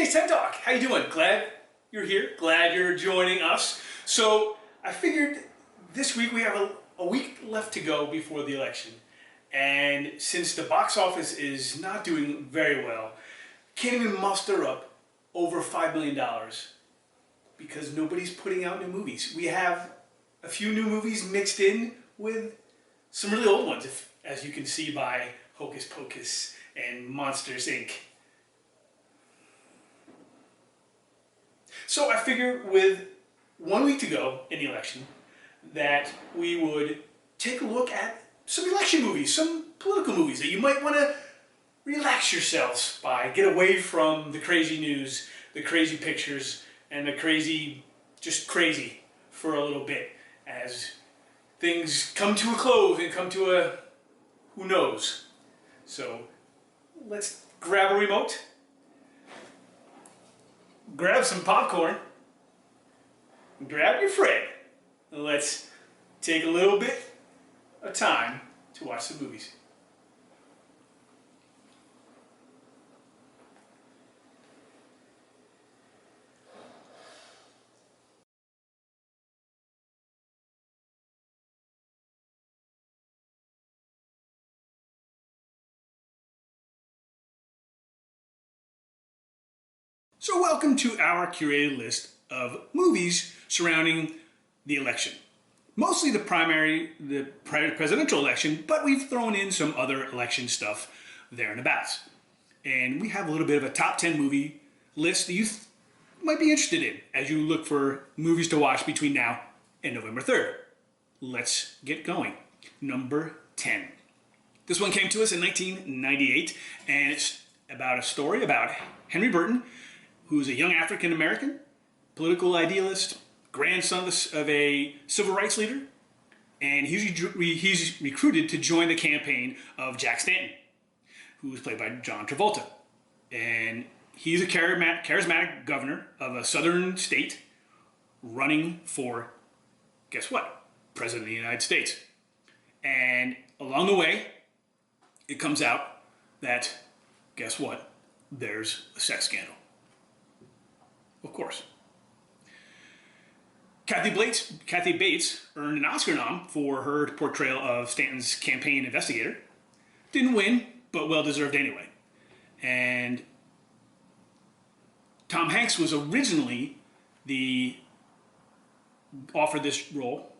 it's Ted Talk. How you doing? Glad you're here. Glad you're joining us. So I figured this week we have a week left to go before the election. And since the box office is not doing very well, can't even muster up over $5 million because nobody's putting out new movies. We have a few new movies mixed in with some really old ones, as you can see by Hocus Pocus and Monsters, Inc. So I figured with 1 week to go in the election that we would take a look at some election movies, some political movies that you might want to relax yourselves by, get away from the crazy news, the crazy pictures, and the crazy, just crazy for a little bit as things come to a close and come to a who knows. So let's grab a remote, grab some popcorn, grab your friend, and let's take a little bit of time to watch some movies. So welcome to our curated list of movies surrounding the election. Mostly the presidential election, but we've thrown in some other election stuff there and about. And we have a little bit of a top 10 movie list that you might be interested in as you look for movies to watch between now and November 3rd. Let's get going. Number 10. This one came to us in 1998, and it's about a story about Henry Burton, who's a young African-American, political idealist, grandson of a civil rights leader, and he's recruited to join the campaign of Jack Stanton, who was played by John Travolta. And he's a charismatic governor of a southern state running for, guess what, President of the United States. And along the way, it comes out that, guess what, there's a sex scandal. Of course. Kathy Bates earned an Oscar nom for her portrayal of Stanton's campaign investigator. Didn't win, but well deserved anyway. And Tom Hanks was originally offered this role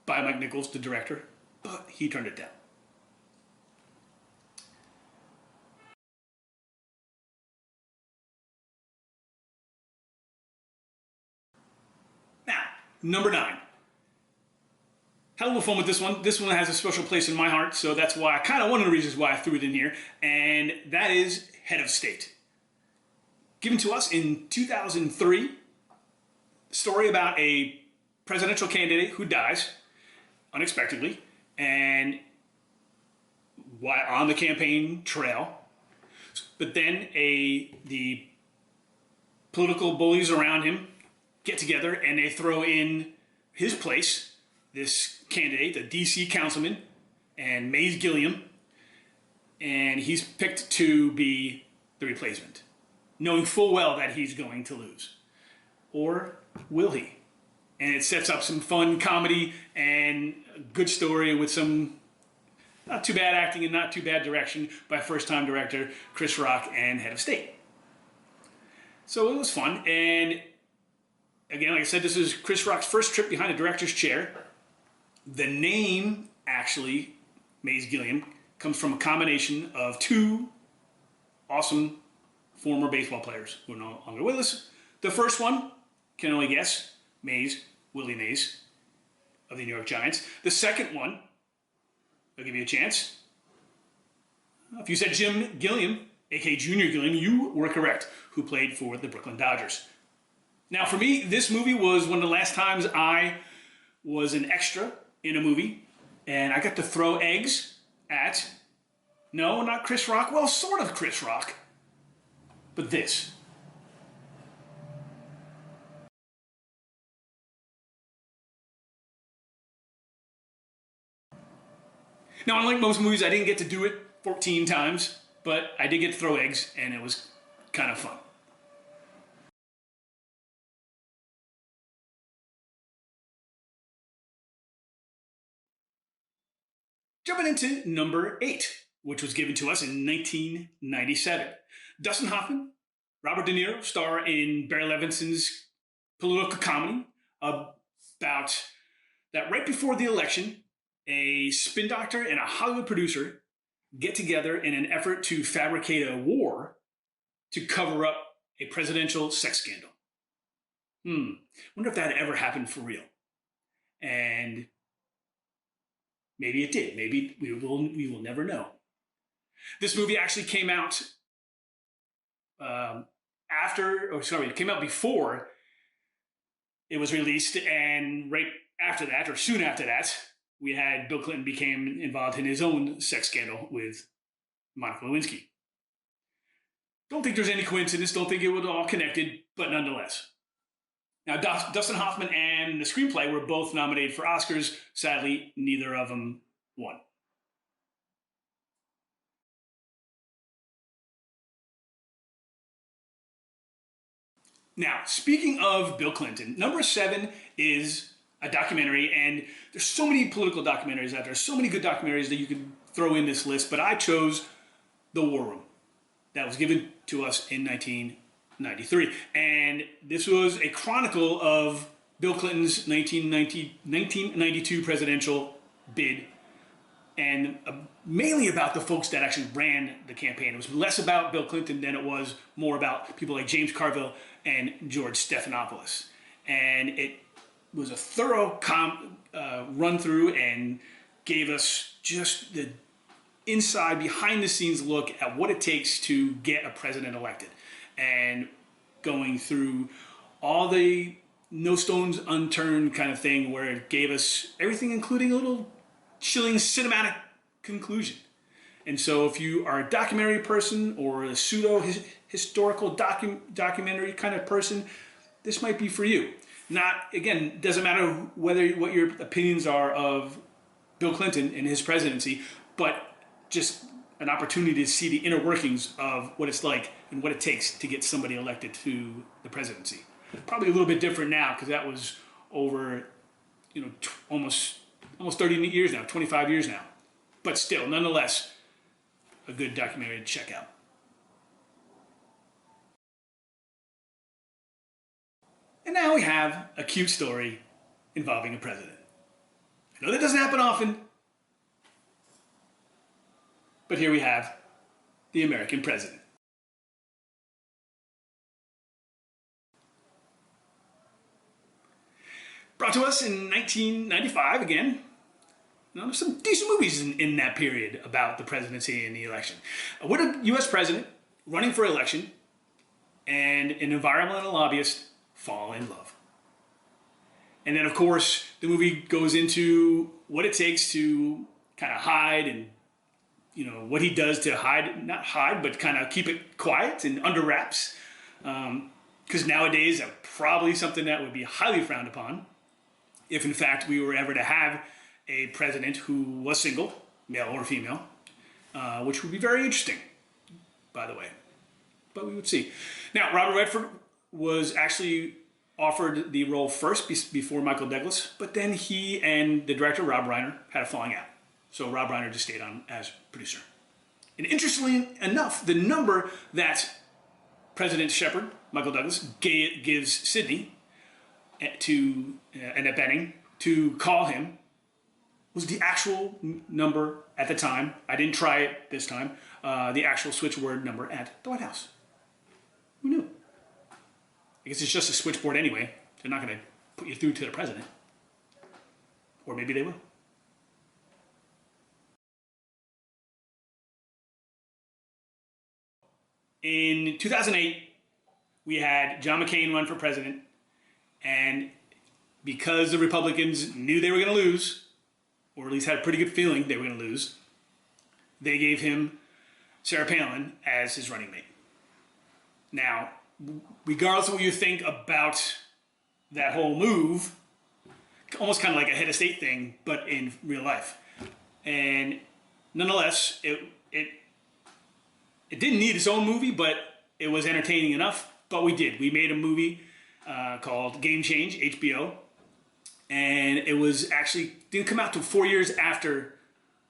by Mike Nichols, the director, but he turned it down. Number 9. Had a little fun with this one. This one has a special place in my heart, so that's why one of the reasons why I threw it in here, and that is Head of State. Given to us in 2003, story about a presidential candidate who dies unexpectedly, and while on the campaign trail, but then the political bullies around him get together and they throw in his place, this candidate, a DC councilman, and Mays Gilliam, and he's picked to be the replacement, knowing full well that he's going to lose. Or will he? And it sets up some fun comedy and a good story with some not too bad acting and not too bad direction by first-time director Chris Rock and Head of State. So it was fun, and again, like I said, this is Chris Rock's first trip behind the director's chair. The name, actually, Mays Gilliam, comes from a combination of two awesome former baseball players who are no longer with us. The first one, can only guess, Mays, Willie Mays of the New York Giants. The second one, I'll give you a chance. If you said Jim Gilliam, aka Junior Gilliam, you were correct, who played for the Brooklyn Dodgers. Now for me, this movie was one of the last times I was an extra in a movie, and I got to throw eggs at, no, not Chris Rock, well, sort of Chris Rock, but this. Now, unlike most movies, I didn't get to do it 14 times, but I did get to throw eggs, and it was kind of fun. Jumping into number 8, which was given to us in 1997. Dustin Hoffman, Robert De Niro star in Barry Levinson's political comedy about that right before the election, a spin doctor and a Hollywood producer get together in an effort to fabricate a war to cover up a presidential sex scandal. Wonder if that ever happened for real. And maybe it did. Maybe we will never know. This movie actually came out it came out before it was released, and right after that, or soon after that, we had Bill Clinton became involved in his own sex scandal with Monica Lewinsky. Don't think there's any coincidence, don't think it was all connected, but nonetheless. Now, Dustin Hoffman and the screenplay were both nominated for Oscars. Sadly, neither of them won. Now, speaking of Bill Clinton, number 7 is a documentary, and there's so many political documentaries out there, so many good documentaries that you could throw in this list, but I chose The War Room. That was given to us in 1993. And this was a chronicle of Bill Clinton's 1992 presidential bid, and mainly about the folks that actually ran the campaign. It was less about Bill Clinton than it was more about people like James Carville and George Stephanopoulos. And it was a thorough run through and gave us just the inside, behind the scenes look at what it takes to get a president elected, and going through all the no stones unturned kind of thing, where it gave us everything, including a little chilling cinematic conclusion. And so if you are a documentary person or a pseudo-historical documentary kind of person, this might be for you. Again, doesn't matter what your opinions are of Bill Clinton and his presidency, but just an opportunity to see the inner workings of what it's like and what it takes to get somebody elected to the presidency. Probably a little bit different now, because that was over, almost 30 years now, 25 years now. But still, nonetheless, a good documentary to check out. And now we have a cute story involving a president. I know that doesn't happen often, but here we have the American president. Brought to us in 1995 again. There's some decent movies in that period about the presidency and the election. With a U.S. president running for election and an environmental lobbyist fall in love. And then, of course, the movie goes into what it takes to kind of hide, and what he does to hide, not hide, but kind of keep it quiet and under wraps. Because nowadays, that's probably something that would be highly frowned upon if, in fact, we were ever to have a president who was single, male or female, which would be very interesting, by the way. But we would see. Now, Robert Redford was actually offered the role first before Michael Douglas, but then he and the director, Rob Reiner, had a falling out. So Rob Reiner just stayed on as producer. And interestingly enough, the number that President Shepard, Michael Douglas, gives Sidney to Annette Bening to call him was the actual number at the time. I didn't try it this time. The actual switchboard number at the White House. Who knew? I guess it's just a switchboard anyway. They're not going to put you through to the president. Or maybe they will. In 2008, we had John McCain run for president, and because the Republicans knew they were going to lose, or at least had a pretty good feeling they were going to lose, they gave him Sarah Palin as his running mate. Now, regardless of what you think about that whole move, almost kind of like a head of state thing, but in real life. And nonetheless, it didn't need its own movie, but it was entertaining enough. But we did. We made a movie called Game Change, HBO. And it was actually, didn't come out till 4 years after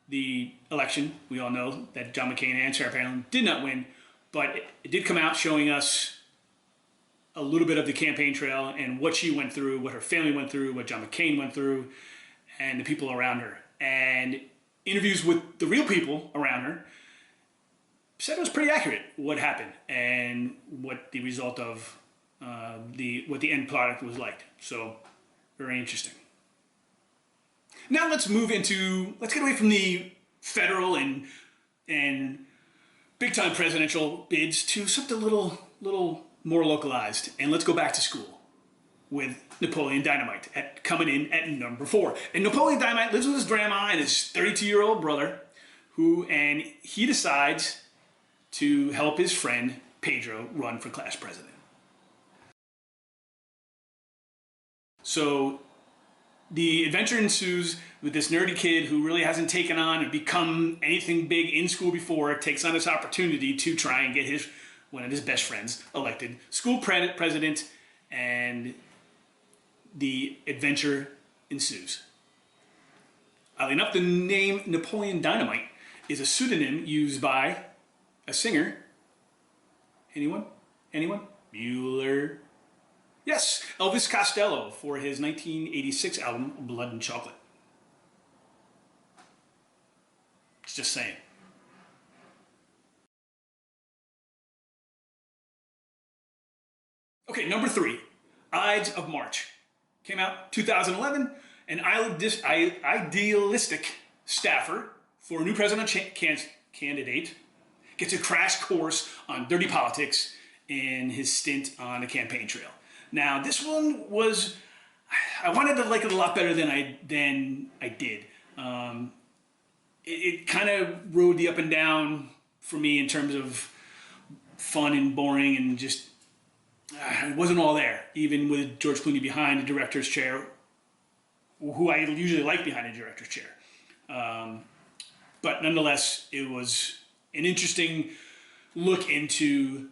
the election. We all know that John McCain and Sarah Palin did not win, but it did come out showing us a little bit of the campaign trail and what she went through, what her family went through, what John McCain went through, and the people around her. And interviews with the real people around her said it was pretty accurate what happened and what the result of what the end product was like. So very interesting. Now let's get away from the federal and big time presidential bids to something a little more localized, and let's go back to school with Napoleon Dynamite coming in at number 4. And Napoleon Dynamite lives with his grandma and his 32-year-old brother, and he decides to help his friend Pedro run for class president. So the adventure ensues with this nerdy kid who really hasn't taken on and become anything big in school before, takes on this opportunity to try and get one of his best friends elected school president, and the adventure ensues. Oddly enough, the name Napoleon Dynamite is a pseudonym used by a singer. Anyone? Bueller? Yes, Elvis Costello for his 1986 album, Blood and Chocolate. Just saying. Okay, number 3, Ides of March. Came out 2011. An idealistic staffer for a new presidential candidate gets a crash course on dirty politics in his stint on the campaign trail. Now, this one I wanted to like it a lot better than I did. It kind of rode the up and down for me in terms of fun and boring, and just it wasn't all there, even with George Clooney behind the director's chair, who I usually like behind the director's chair. But nonetheless, it was an interesting look into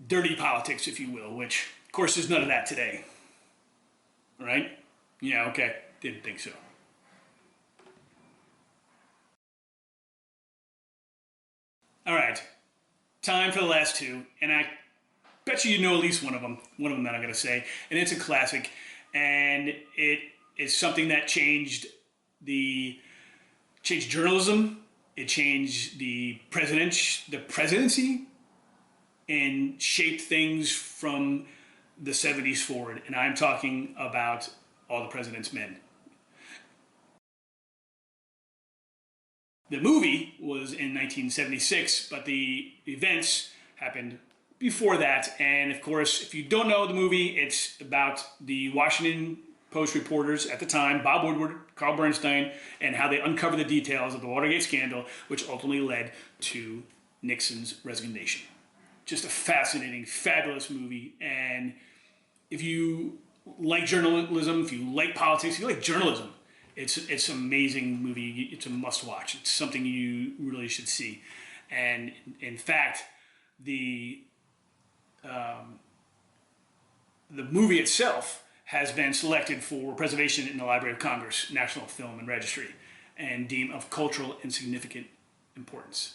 dirty politics, if you will, which, of course, there's none of that today. Right? Yeah, okay. Didn't think so. All right. Time for the last 2, and I bet you know at least one of them that I'm going to say, and it's a classic, and it is something that changed journalism, it changed the presidency, and shaped things from the 70s forward, and I'm talking about All the President's Men. The movie was in 1976, but the events happened before that. And of course, if you don't know the movie, it's about the Washington Post reporters at the time, Bob Woodward, Carl Bernstein, and how they uncovered the details of the Watergate scandal, which ultimately led to Nixon's resignation. Just a fascinating, fabulous movie. And if you like journalism, if you like politics, if you like journalism, it's an amazing movie. It's a must-watch. It's something you really should see. And in fact, the movie itself has been selected for preservation in the Library of Congress, National Film and Registry, and deemed of cultural and significant importance,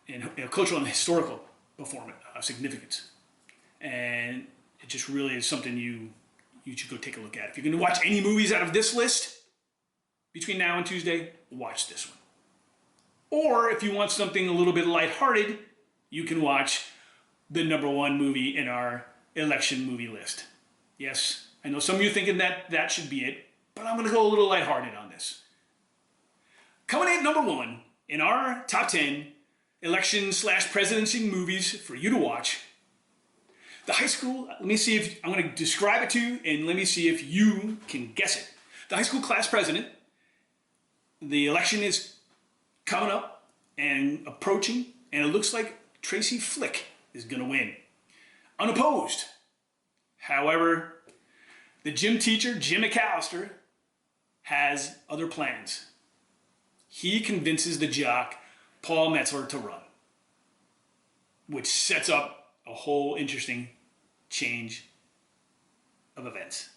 and cultural and historical significance. And it just really is something you should go take a look at. If you're going to watch any movies out of this list between now and Tuesday, watch this one. Or if you want something a little bit lighthearted, you can watch the number 1 movie in our election movie list. Yes, I know some of you thinking that should be it, but I'm going to go a little lighthearted on this. Coming in at number 1 in our top 10 election/presidency movies for you to watch, the high school, I'm going to describe it to you, and let me see if you can guess it. The high school class president, the election is coming up and approaching, and it looks like Tracy Flick is going to win. Unopposed. However, the gym teacher, Jim McAllister, has other plans. He convinces the jock, Paul Metzler, to run, which sets up a whole interesting change of events.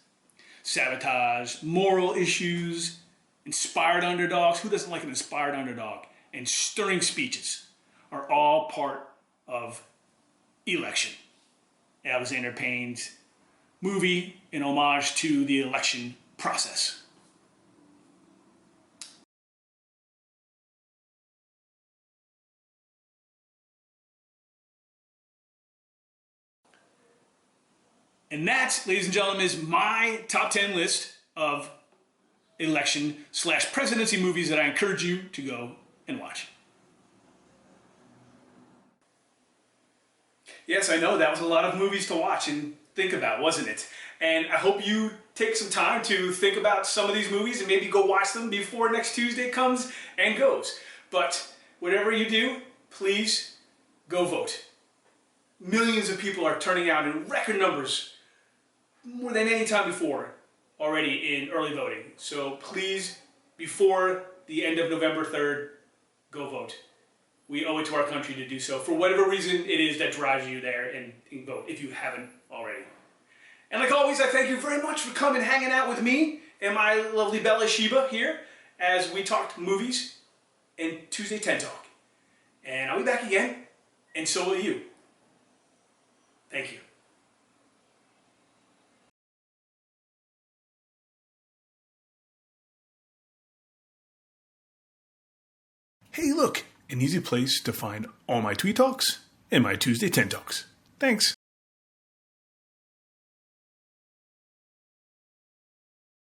Sabotage, moral issues, inspired underdogs. Who doesn't like an inspired underdog? And stirring speeches are all part of Election, Alexander Payne's movie in homage to the election process. And that, ladies and gentlemen, is my top 10 list of election/presidency movies that I encourage you to go and watch. Yes, I know, that was a lot of movies to watch and think about, wasn't it? And I hope you take some time to think about some of these movies and maybe go watch them before next Tuesday comes and goes. But whatever you do, please go vote. Millions of people are turning out in record numbers, more than any time before already in early voting. So please, before the end of November 3rd, go vote. We owe it to our country to do so, for whatever reason it is that drives you there, and vote if you haven't already. And like always, I thank you very much for coming and hanging out with me and my lovely Bella Sheba here as we talked movies in Tuesday 10 Talk. And I'll be back again, and so will you. Thank you. Hey, look, an easy place to find all my Tweet Talks and my Tuesday 10 Talks. Thanks.